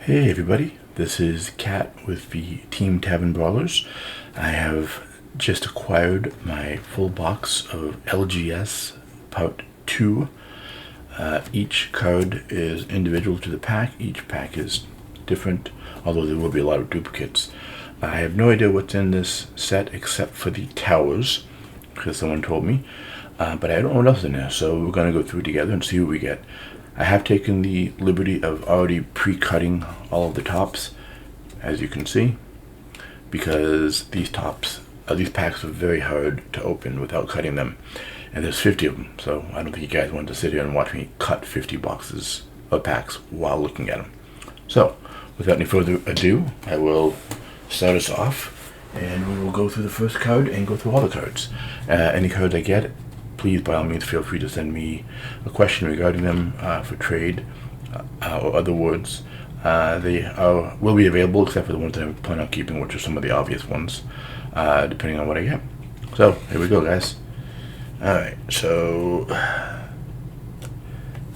Hey everybody, this is Kat with the Team Tavern Brawlers. I have just acquired my full box of LGS Part 2. Each card is individual to the pack. Each pack is different, although there will be a lot of duplicates. I have no idea what's in this set except for the towers, because someone told me. But I don't know what else is in there, so we're going to go through it together and see what we get. I have taken the liberty of already pre-cutting all of the tops, as you can see, because these packs are very hard to open without cutting them, and there's 50 of them, so I don't think you guys want to sit here and watch me cut 50 boxes of packs while looking at them. So, without any further ado, I will start us off, and we will go through the first card and go through all the cards. Any cards I get, please, by all means, feel free to send me a question regarding them for trade or other words. They will be available, except for the ones that I plan on keeping, which are some of the obvious ones, depending on what I get. So, here we go, guys. Alright, so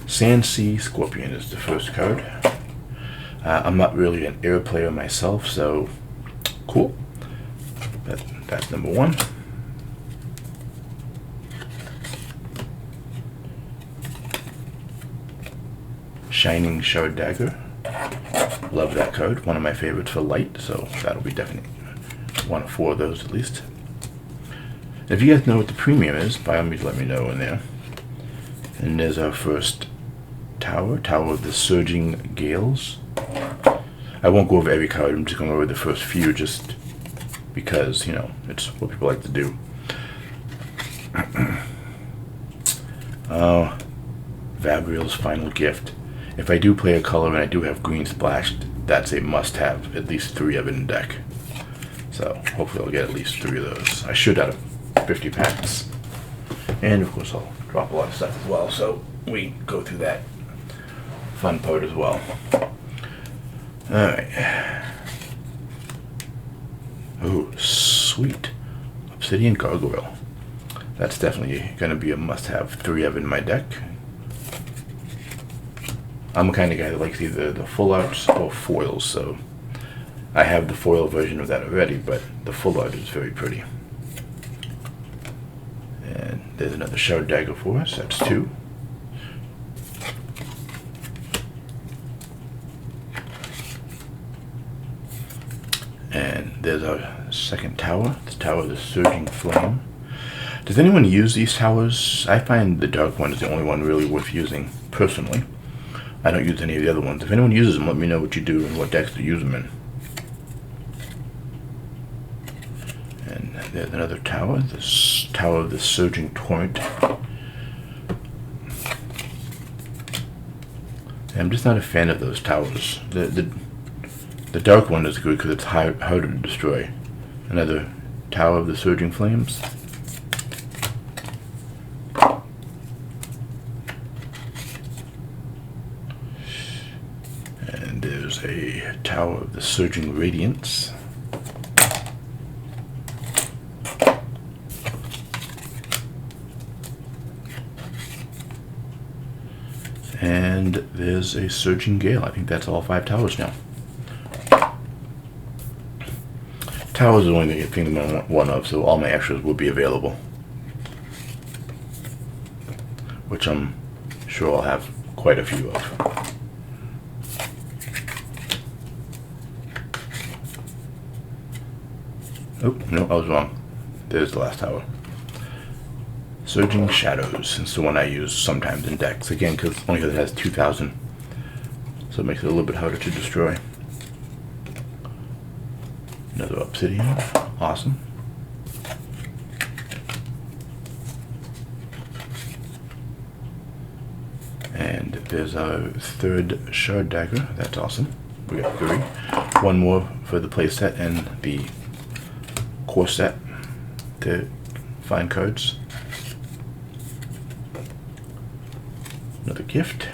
Sand Sea Scorpion is the first card. I'm not really an air player myself, so cool. That's number one. Shining Shard Dagger. Love that card. One of my favorites for light, so that'll be definitely one of 4 of those at least. If you guys know what the premium is, by all means let me know in there. And there's our first tower of the Surging Gales. I won't go over every card, I'm just going over the first few just because, you know, it's what people like to do. Oh, Vabriel's Final Gift. If I do play a color and I do have green splashed, that's a must-have. At least 3 of it in deck. So hopefully I'll get at least 3 of those. I should out of 50 packs. And of course I'll drop a lot of stuff as well, so we go through that fun part as well. Alright. Oh, sweet. Obsidian Gargoyle. That's definitely going to be a must-have. 3 of it in my deck. I'm the kind of guy that likes either the full arts or foils, so I have the foil version of that already, but the full art is very pretty. And there's another Shard Dagger for us, that's 2. And there's our second tower, the Tower of the Surging Flame. Does anyone use these towers? I find the dark one is the only one really worth using, personally. I don't use any of the other ones. If anyone uses them, let me know what you do and what decks to use them in. And there's another tower, this Tower of the Surging Torrent. I'm just not a fan of those towers. The dark one is good because it's harder to destroy. Another Tower of the Surging Flames. There's a Tower of the Surging Radiance. And there's a Surging Gale. I think that's all 5 towers now. Towers is the only thing I want one of, so all my extras will be available. Which I'm sure I'll have quite a few of. Oh, no, I was wrong. There's the last tower. Surging Shadows. It's the one I use sometimes in decks. Again, only because it has 2,000. So it makes it a little bit harder to destroy. Another Obsidian. Awesome. And there's our third Shard Dagger. That's awesome. We got 3. One more for the playset and the core set to find cards. Another gift.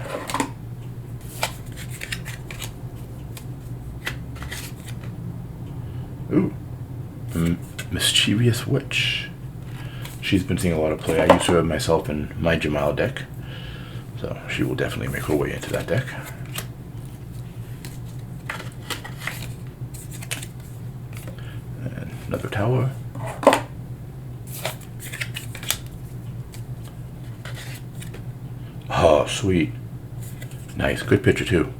Ooh. Mischievous Witch. She's been seeing a lot of play. I use her myself in my Jamal deck. So she will definitely make her way into that deck. Another tower. Oh, sweet. Nice. Good picture, too.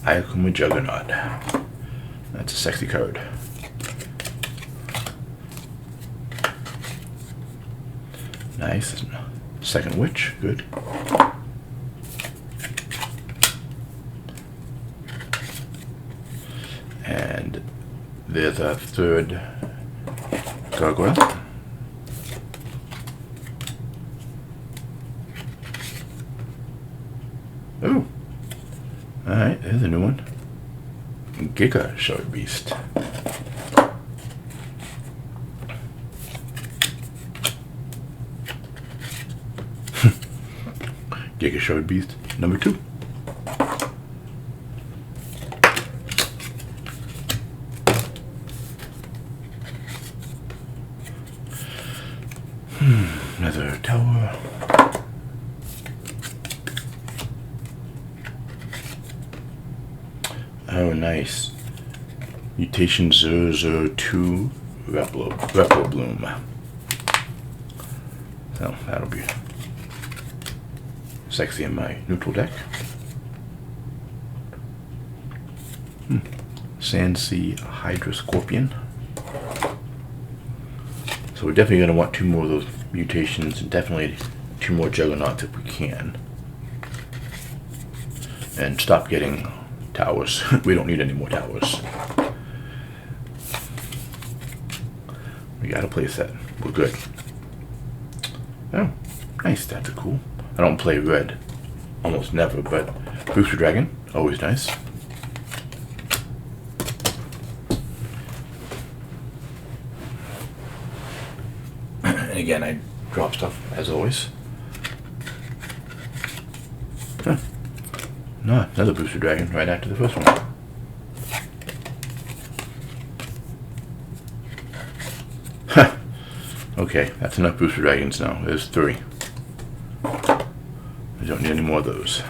Ayakuma Juggernaut. That's a sexy card. Nice. Second Witch. Good. And there's a third gargoyle. Oh. Alright, there's a new one. Giga Shard Beast. Giga Shard Beast number 2. Another tower. Oh, nice. Mutation 002 Replo Bloom. So that'll be sexy in my neutral deck. Sandsea Hydra Scorpion. So we're definitely going to want 2 more of those mutations, and definitely 2 more Juggernauts if we can. And stop getting towers. We don't need any more towers. We got a play set. We're good. Oh, nice. That's a cool. I don't play red. Almost never, but Booster Dragon, always nice. And again, I drop stuff as always. Huh. No, another Booster Dragon right after the first one. Huh. Okay, that's enough Booster Dragons now. There's 3. We don't need any more of those.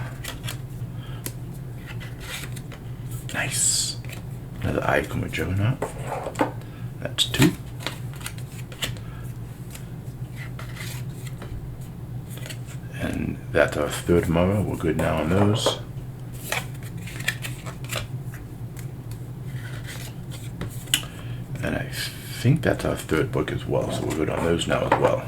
Nice. Another Ayakuma Juggernaut. That's 2. And that's our 3rd Mara. We're good now on those. And I think that's our 3rd book as well, so we're good on those now as well.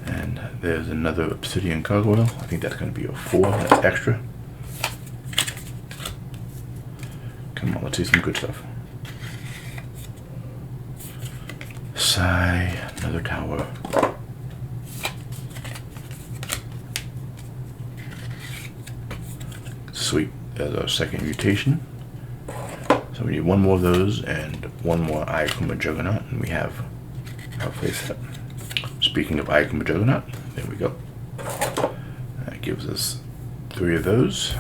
And there's another Obsidian Gargoyle. I think that's going to be a 4. That's extra. Come on, let's see some good stuff. Sai, another tower. Sweet. There's our 2nd mutation. So we need 1 more of those and 1 more Ayakuma Juggernaut, and we have our playset. Speaking of Ayakuma Juggernaut, there we go. That gives us 3 of those.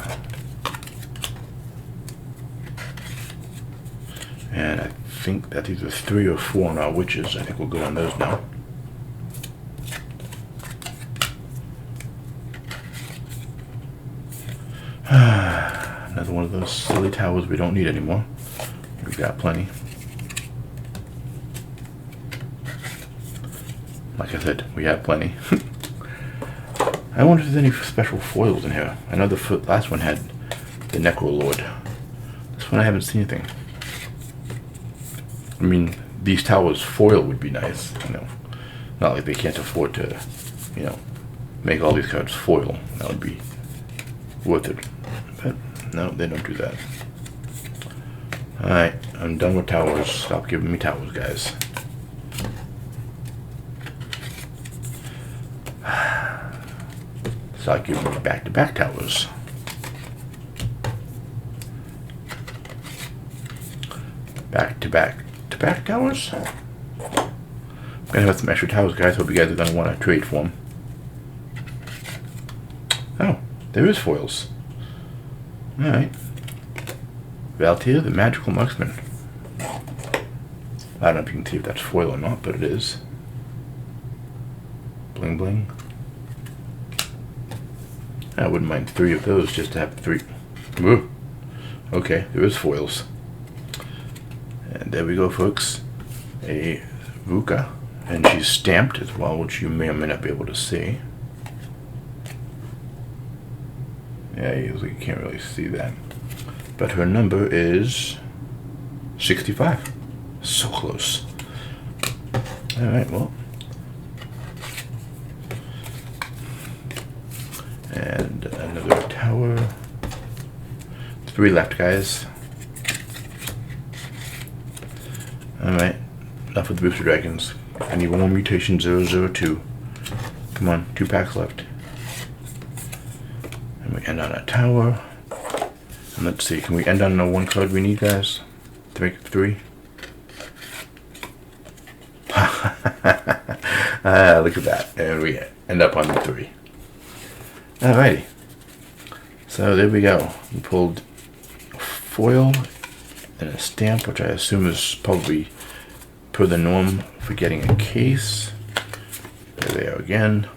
And I think that's either 3 or 4 on our witches. I think we're good on those now. Another one of those silly towers we don't need anymore. We've got plenty. Like I said, we have plenty. I wonder if there's any special foils in here. I know the last one had the Necrolord. This one I haven't seen anything. I mean, these towers foil would be nice, you know. Not like they can't afford to, you know, make all these cards foil. That would be worth it. But no, they don't do that. Alright, I'm done with towers. Stop giving me towers, guys. Stop giving me back-to-back towers. Back towers? I'm gonna have some extra towers, guys. Hope you guys are gonna want to trade for them. Oh, there is foils. Alright. Valtir, the Magical Marksman. I don't know if you can see if that's foil or not, but it is. Bling bling. I wouldn't mind 3 of those just to have 3. Ooh. Okay, there is foils. And there we go, folks. A Vuka. And she's stamped as well, which you may or may not be able to see. Yeah, you can't really see that. But her number is 65. So close. Alright, well. And another tower. 3 left, guys. Alright. Enough with the booster dragons. I need one more mutation 002. Come on, 2 packs left. And we end on a tower. And let's see, can we end on the 1 card we need, guys? To make it 3? Look at that. And we end up on the 3. Alrighty. So there we go. We pulled a foil and a stamp, which I assume is probably per the norm for getting a case. There they are again.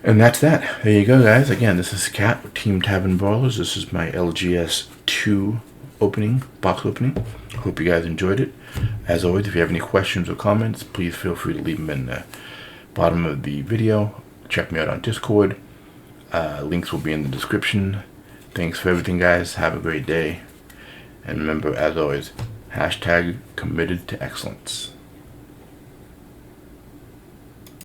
And that's that. There you go, guys. Again, this is Kat with Team Tavern Brawlers. This is my LGS 2 opening, box opening. Hope you guys enjoyed it. As always, if you have any questions or comments, please feel free to leave them in the bottom of the video. Check me out on Discord. Links will be in the description. Thanks for everything, guys. Have a great day. And remember, as always, #committed to excellence.